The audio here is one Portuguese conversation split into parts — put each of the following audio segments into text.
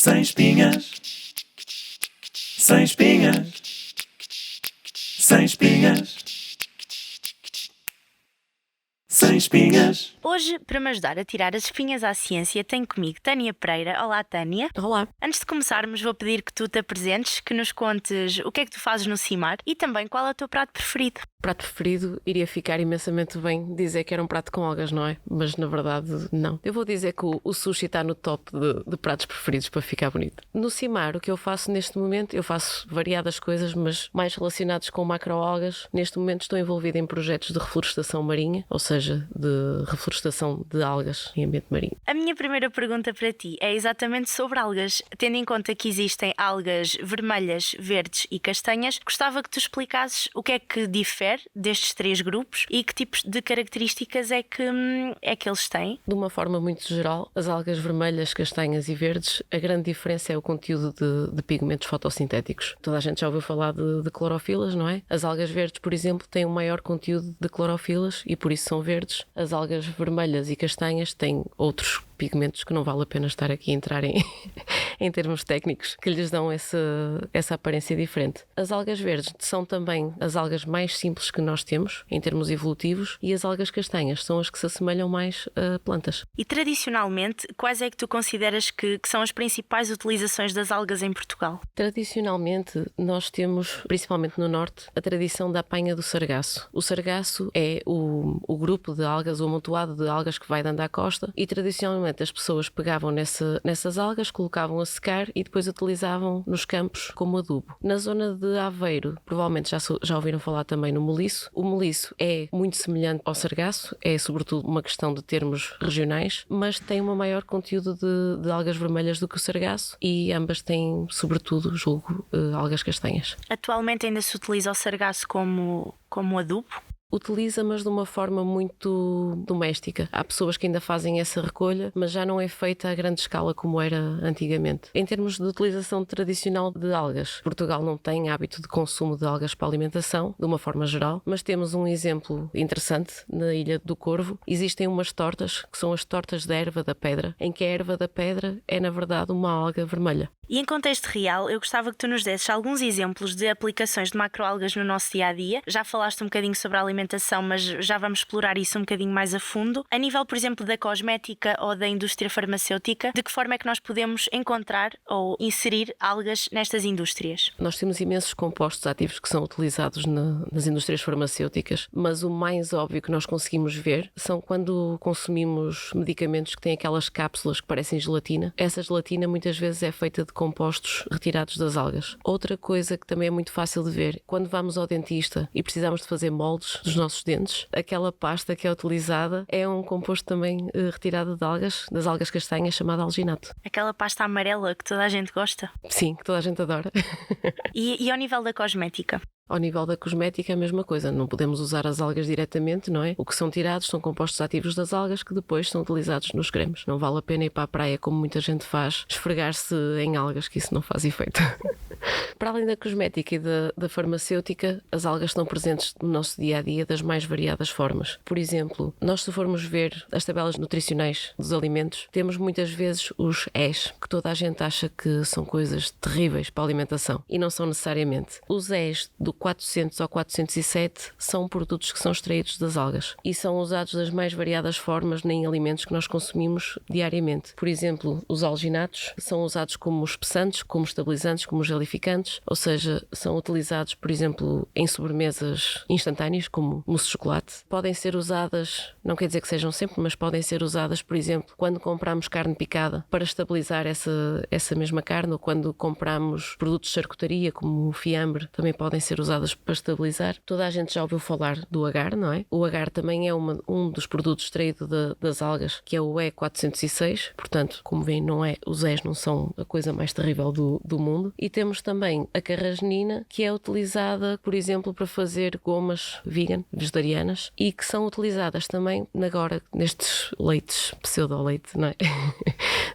Sem espinhas. Sem espinhas. Sem espinhas. Sem espinhas. Hoje, para me ajudar a tirar as espinhas à ciência, tenho comigo Tânia Pereira. Olá, Tânia. Olá. Antes de começarmos, vou pedir que tu te apresentes, que nos contes o que é que tu fazes no CIMAR e também qual é o teu prato preferido. Prato preferido, iria ficar imensamente bem dizer que era um prato com algas, não é? Mas na verdade não. Eu vou dizer que o sushi está no top de pratos preferidos para ficar bonito. No CIMAR, o que eu faço neste momento, eu faço variadas coisas, mas mais relacionadas com macroalgas. Neste momento estou envolvida em projetos de reflorestação marinha, ou seja, de reflorestação de algas em ambiente marinho. A minha primeira pergunta para ti é exatamente sobre algas. Tendo em conta que existem algas vermelhas, verdes e castanhas, gostava que tu explicasses o que é que difere destes três grupos e que tipos de características é que eles têm. De uma forma muito geral, as algas vermelhas, castanhas e verdes, a grande diferença é o conteúdo de pigmentos fotossintéticos. Toda a gente já ouviu falar de clorofilas, não é? As algas verdes, por exemplo, têm um maior conteúdo de clorofilas e por isso são verdes. As algas vermelhas e castanhas têm outros pigmentos que não vale a pena estar aqui a entrar em termos técnicos, que lhes dão essa aparência diferente. As algas verdes são também as algas mais simples que nós temos, em termos evolutivos, e as algas castanhas são as que se assemelham mais a plantas. E tradicionalmente, quais é que tu consideras que são as principais utilizações das algas em Portugal? Tradicionalmente, nós temos, principalmente no Norte, a tradição da apanha do sargaço. O sargaço é o grupo de algas, o amontoado de algas que vai dando à costa, e tradicionalmente as pessoas pegavam nessas algas, colocavam a secar e depois utilizavam nos campos como adubo. Na zona de Aveiro, provavelmente já ouviram falar também no moliço. O moliço é muito semelhante ao sargaço, é sobretudo uma questão de termos regionais, mas tem um maior conteúdo de algas vermelhas do que o sargaço e ambas têm, sobretudo, julgo, algas castanhas. Atualmente ainda se utiliza o sargaço como adubo? Utiliza, mas de uma forma muito doméstica. Há pessoas que ainda fazem essa recolha, mas já não é feita a grande escala como era antigamente. Em termos de utilização tradicional de algas, Portugal não tem hábito de consumo de algas para alimentação, de uma forma geral, mas temos um exemplo interessante na Ilha do Corvo. Existem umas tortas, que são as tortas da erva da pedra, em que a erva da pedra é, na verdade, uma alga vermelha. E em contexto real, eu gostava que tu nos desses alguns exemplos de aplicações de macroalgas no nosso dia-a-dia. Já falaste um bocadinho sobre a alimentação, mas já vamos explorar isso um bocadinho mais a fundo. A nível, por exemplo, da cosmética ou da indústria farmacêutica, de que forma é que nós podemos encontrar ou inserir algas nestas indústrias? Nós temos imensos compostos ativos que são utilizados nas indústrias farmacêuticas, mas o mais óbvio que nós conseguimos ver são quando consumimos medicamentos que têm aquelas cápsulas que parecem gelatina. Essa gelatina muitas vezes é feita de compostos retirados das algas. Outra coisa que também é muito fácil de ver, quando vamos ao dentista e precisamos de fazer moldes dos nossos dentes, aquela pasta que é utilizada é um composto também retirado de algas, das algas castanhas, chamado alginato. Aquela pasta amarela que toda a gente gosta? Sim, que toda a gente adora. E ao nível da cosmética? Ao nível da cosmética é a mesma coisa, não podemos usar as algas diretamente, não é? O que são tirados são compostos ativos das algas que depois são utilizados nos cremes. Não vale a pena ir para a praia, como muita gente faz, esfregar-se em algas, que isso não faz efeito. Para além da cosmética e da farmacêutica, as algas estão presentes no nosso dia-a-dia das mais variadas formas. Por exemplo, nós se formos ver as tabelas nutricionais dos alimentos, temos muitas vezes os E's, que toda a gente acha que são coisas terríveis para a alimentação, e não são necessariamente. Os E's do 400 ao 407 são produtos que são extraídos das algas e são usados das mais variadas formas em alimentos que nós consumimos diariamente. Por exemplo, os alginatos são usados como espessantes, como estabilizantes, como gelificantes, ou seja, são utilizados, por exemplo, em sobremesas instantâneas, como mousse de chocolate. Podem ser usadas, não quer dizer que sejam sempre, mas podem ser usadas, por exemplo, quando compramos carne picada para estabilizar essa mesma carne, ou quando compramos produtos de charcutaria, como o fiambre, também podem ser usadas para estabilizar. Toda a gente já ouviu falar do agar, não é? O agar também é um dos produtos extraídos das algas, que é o E406, portanto, como veem, os E's não são a coisa mais terrível do mundo. E temos também a carrageenina, que é utilizada, por exemplo, para fazer gomas vegan, vegetarianas, e que são utilizadas também agora nestes leites, pseudo-leite, não é?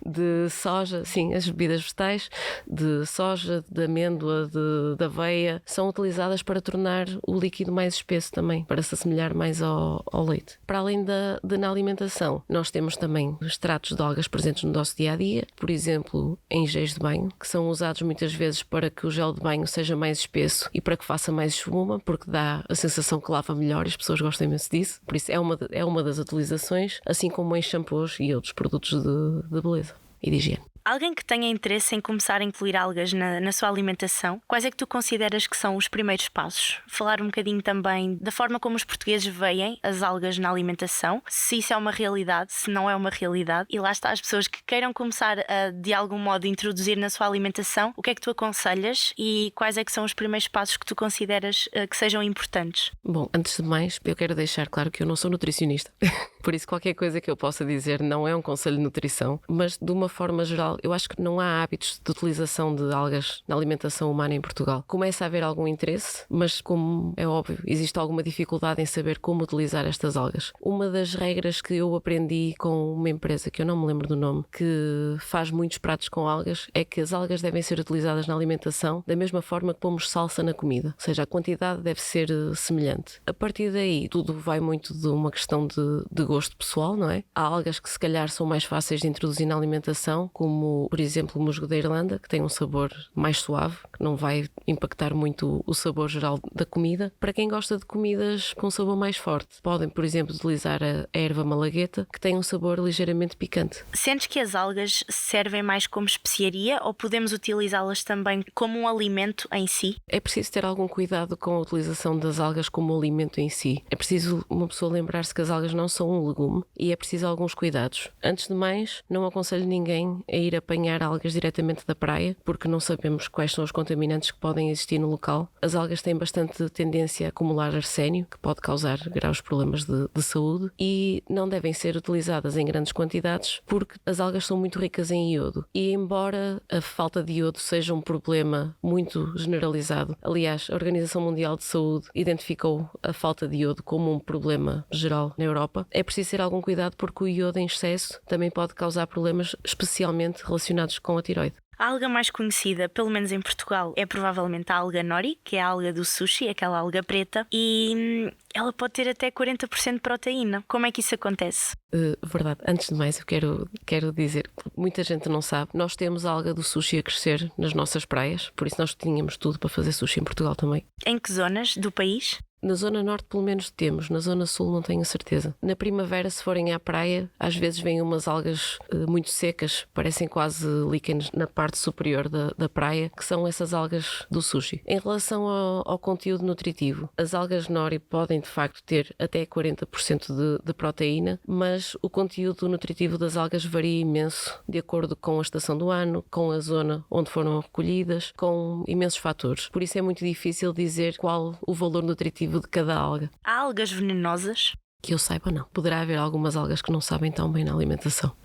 De soja, sim, as bebidas vegetais de soja, de amêndoa, de aveia, são utilizadas para tornar o líquido mais espesso também, para se assemelhar mais ao leite. Para além na alimentação, nós temos também extratos de algas presentes no nosso dia-a-dia, por exemplo, em géis de banho, que são usados muitas vezes para que o gel de banho seja mais espesso e para que faça mais espuma, porque dá a sensação que lava melhor e as pessoas gostam imenso disso. Por isso é uma das utilizações, assim como em shampoos e outros produtos de beleza e de higiene. Alguém que tenha interesse em começar a incluir algas na sua alimentação, quais é que tu consideras que são os primeiros passos? Falar um bocadinho também da forma como os portugueses veem as algas na alimentação, se isso é uma realidade, se não é uma realidade, e lá está, as pessoas que queiram começar a, de algum modo, introduzir na sua alimentação, o que é que tu aconselhas e quais é que são os primeiros passos que tu consideras que sejam importantes? Bom, antes de mais, eu quero deixar claro que eu não sou nutricionista, por isso qualquer coisa que eu possa dizer não é um conselho de nutrição, mas de uma forma geral, eu acho que não há hábitos de utilização de algas na alimentação humana em Portugal. Começa a haver algum interesse, mas como é óbvio, existe alguma dificuldade em saber como utilizar estas algas. Uma das regras que eu aprendi com uma empresa, que eu não me lembro do nome, que faz muitos pratos com algas, é que as algas devem ser utilizadas na alimentação da mesma forma que pomos salsa na comida, ou seja, a quantidade deve ser semelhante. A partir daí, tudo vai muito de uma questão de gosto pessoal, não é? Há algas que se calhar são mais fáceis de introduzir na alimentação, como por exemplo o musgo da Irlanda, que tem um sabor mais suave, que não vai impactar muito o sabor geral da comida. Para quem gosta de comidas com sabor mais forte, podem, por exemplo, utilizar a erva malagueta, que tem um sabor ligeiramente picante. Sentes que as algas servem mais como especiaria ou podemos utilizá-las também como um alimento em si? É preciso ter algum cuidado com a utilização das algas como alimento em si. É preciso uma pessoa lembrar-se que as algas não são um legume e é preciso alguns cuidados. Antes de mais, não aconselho ninguém a ir apanhar algas diretamente da praia, porque não sabemos quais são os contaminantes que podem existir no local. As algas têm bastante tendência a acumular arsénio, que pode causar graves problemas de saúde, e não devem ser utilizadas em grandes quantidades, porque as algas são muito ricas em iodo. E embora a falta de iodo seja um problema muito generalizado, aliás, a Organização Mundial de Saúde identificou a falta de iodo como um problema geral na Europa, é preciso ter algum cuidado porque o iodo em excesso também pode causar problemas especialmente relacionados com a tiroide. A alga mais conhecida, pelo menos em Portugal, é provavelmente a alga nori, que é a alga do sushi, aquela alga preta, e ela pode ter até 40% de proteína. Como é que isso acontece? Verdade. Antes de mais, eu quero dizer que muita gente não sabe. Nós temos a alga do sushi a crescer nas nossas praias, por isso nós tínhamos tudo para fazer sushi em Portugal também. Em que zonas do país? Na zona norte pelo menos temos, na zona sul não tenho certeza. Na primavera, se forem à praia, às vezes vêm umas algas muito secas, parecem quase líquenes na parte superior da praia, que são essas algas do sushi. Em relação ao conteúdo nutritivo, as algas nori podem de facto ter até 40% de proteína, mas o conteúdo nutritivo das algas varia imenso de acordo com a estação do ano, com a zona onde foram recolhidas, com imensos fatores. Por isso é muito difícil dizer qual o valor nutritivo de cada alga. Há algas venenosas? Que eu saiba, não. Poderá haver algumas algas que não sabem tão bem na alimentação.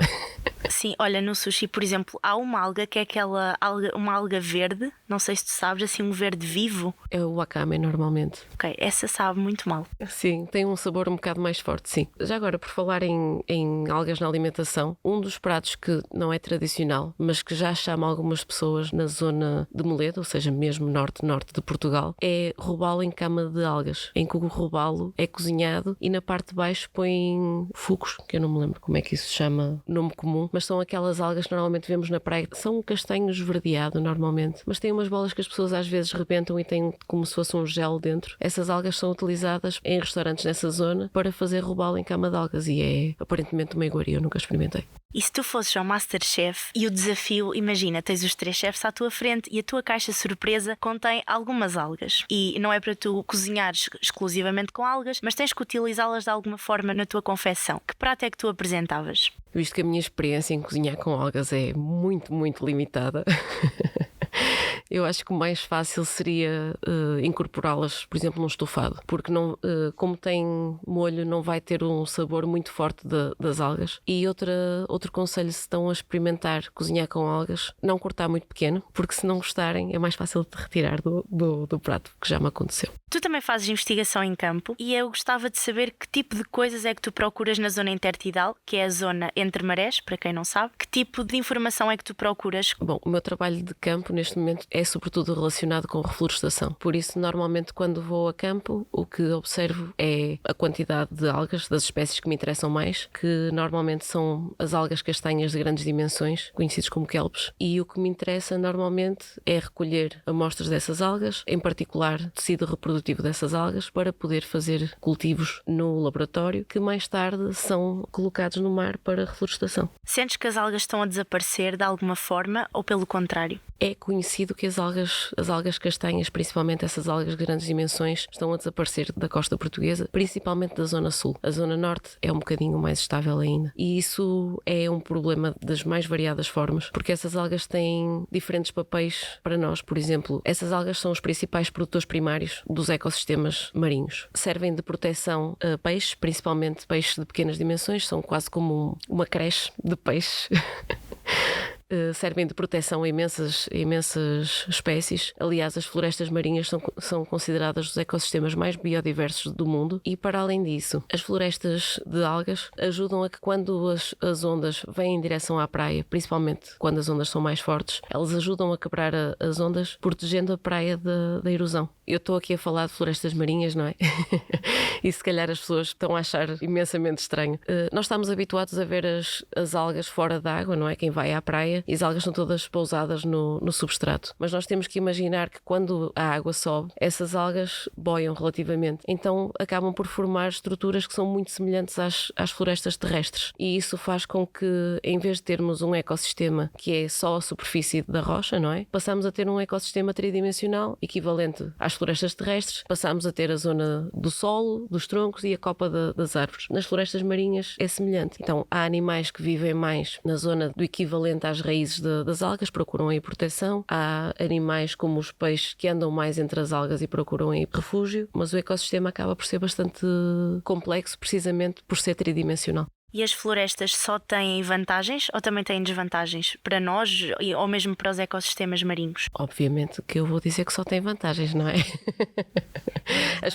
Sim, olha, no sushi, por exemplo, há uma alga que é aquela alga, uma alga verde, não sei se tu sabes, assim um verde vivo. É o wakame normalmente. Ok, essa sabe muito mal. Sim, tem um sabor um bocado mais forte, sim. Já agora, por falar em algas na alimentação, um dos pratos que não é tradicional, mas que já chama algumas pessoas na zona de Moledo, ou seja, mesmo norte de Portugal, é robalo em cama de algas, em que o robalo é cozinhado e na parte de baixo põem fucos, que eu não me lembro como é que isso se chama, nome comum, mas são aquelas algas que normalmente vemos na praia. São um castanho esverdeado normalmente, mas têm umas bolas que as pessoas às vezes rebentam e têm como se fosse um gel dentro. Essas algas são utilizadas em restaurantes nessa zona para fazer robalo em cama de algas e é aparentemente uma iguaria, eu nunca experimentei. E se tu fosses ao Masterchef e o desafio, imagina, tens os 3 chefes à tua frente e a tua caixa surpresa contém algumas algas. E não é para tu cozinhares exclusivamente com algas, mas tens que utilizá-las de alguma forma na tua confecção. Que prato é que tu apresentavas? Visto que a minha experiência em cozinhar com algas é muito, muito limitada, Eu acho que o mais fácil seria incorporá-las, por exemplo, num estofado, porque não, como tem molho, não vai ter um sabor muito forte das algas. E outro conselho, se estão a experimentar cozinhar com algas, não cortar muito pequeno, porque se não gostarem é mais fácil de retirar do prato, que já me aconteceu. Tu também fazes investigação em campo e eu gostava de saber que tipo de coisas é que tu procuras na zona intertidal, que é a zona entre marés, para quem não sabe. Que tipo de informação é que tu procuras? Bom, o meu trabalho de campo neste momento é sobretudo relacionado com reflorestação. Por isso, normalmente quando vou a campo, o que observo é a quantidade de algas, das espécies que me interessam mais, que normalmente são as algas castanhas de grandes dimensões, conhecidas como kelpes, e o que me interessa normalmente é recolher amostras dessas algas, em particular tecido reprodutivo dessas algas, para poder fazer cultivos no laboratório, que mais tarde são colocados no mar para reflorestação. Sentes que as algas estão a desaparecer de alguma forma ou pelo contrário? É conhecido que as algas castanhas, principalmente essas algas de grandes dimensões, estão a desaparecer da costa portuguesa, principalmente da zona sul. A zona norte é um bocadinho mais estável ainda. E isso é um problema das mais variadas formas, porque essas algas têm diferentes papéis para nós. Por exemplo, essas algas são os principais produtores primários dos ecossistemas marinhos. Servem de proteção a peixes, principalmente peixes de pequenas dimensões, são quase como uma creche de peixes. Servem de proteção a imensas espécies. Aliás, as florestas marinhas são consideradas os ecossistemas mais biodiversos do mundo e, para além disso, as florestas de algas ajudam a que, quando as ondas vêm em direção à praia, principalmente quando as ondas são mais fortes, elas ajudam a quebrar as ondas, protegendo a praia da erosão. Eu estou aqui a falar de florestas marinhas, não é? E se calhar as pessoas estão a achar imensamente estranho. Nós estamos habituados a ver as algas fora da água, não é? Quem vai à praia, e as algas são todas pousadas no substrato. Mas nós temos que imaginar que quando a água sobe, essas algas boiam relativamente. Então acabam por formar estruturas que são muito semelhantes às florestas terrestres. E isso faz com que, em vez de termos um ecossistema que é só a superfície da rocha, não é? Passamos a ter um ecossistema tridimensional equivalente às florestas terrestres. Passamos a ter a zona do solo, dos troncos e a copa das árvores. Nas florestas marinhas é semelhante. Então há animais que vivem mais na zona do equivalente às raízes das algas, procuram aí proteção. Há animais como os peixes que andam mais entre as algas e procuram aí refúgio, mas o ecossistema acaba por ser bastante complexo, precisamente por ser tridimensional. E as florestas só têm vantagens ou também têm desvantagens para nós ou mesmo para os ecossistemas marinhos? Obviamente que eu vou dizer que só tem vantagens, não é? As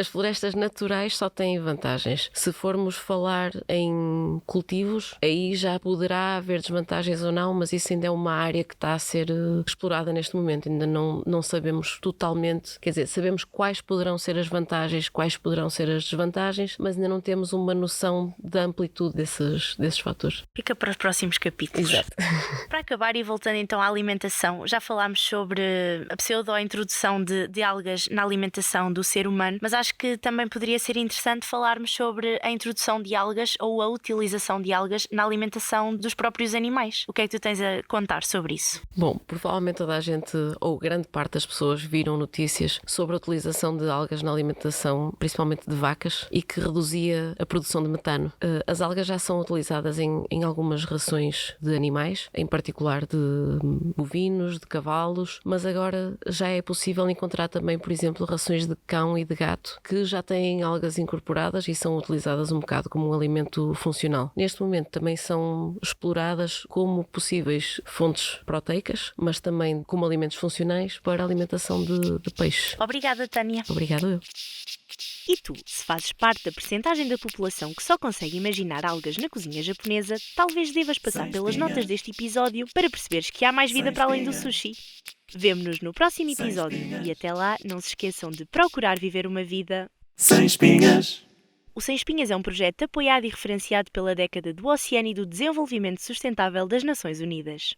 florestas naturais só têm vantagens. Se formos falar em cultivos, aí já poderá haver desvantagens ou não, mas isso ainda é uma área que está a ser explorada neste momento. Ainda não sabemos totalmente, quer dizer, sabemos quais poderão ser as vantagens, quais poderão ser as desvantagens, mas ainda não temos uma noção da amplitude desses fatores. Fica para os próximos capítulos. Exato. Para acabar e voltando então à alimentação, já falámos sobre a pseudo-introdução de algas na alimentação do ser humano, mas acho que também poderia ser interessante falarmos sobre a introdução de algas ou a utilização de algas na alimentação dos próprios animais. O que é que tu tens a contar sobre isso? Bom, provavelmente toda a gente, ou grande parte das pessoas, viram notícias sobre a utilização de algas na alimentação, principalmente de vacas, e que reduzia a produção de metano. As algas já são utilizadas em algumas rações de animais, em particular de bovinos, de cavalos, mas agora já é possível encontrar também, por exemplo, rações de cão e de gato que já têm algas incorporadas e são utilizadas um bocado como um alimento funcional. Neste momento também são exploradas como possíveis fontes proteicas, mas também como alimentos funcionais para a alimentação de peixes. Obrigada, Tânia. Obrigado eu. E tu, se fazes parte da percentagem da população que só consegue imaginar algas na cozinha japonesa, talvez devas passar pelas notas deste episódio para perceberes que há mais vida para além do sushi. Vemo-nos no próximo episódio e até lá não se esqueçam de procurar viver uma vida sem espinhas. O Sem Espinhas é um projeto apoiado e referenciado pela década do Oceano e do Desenvolvimento Sustentável das Nações Unidas.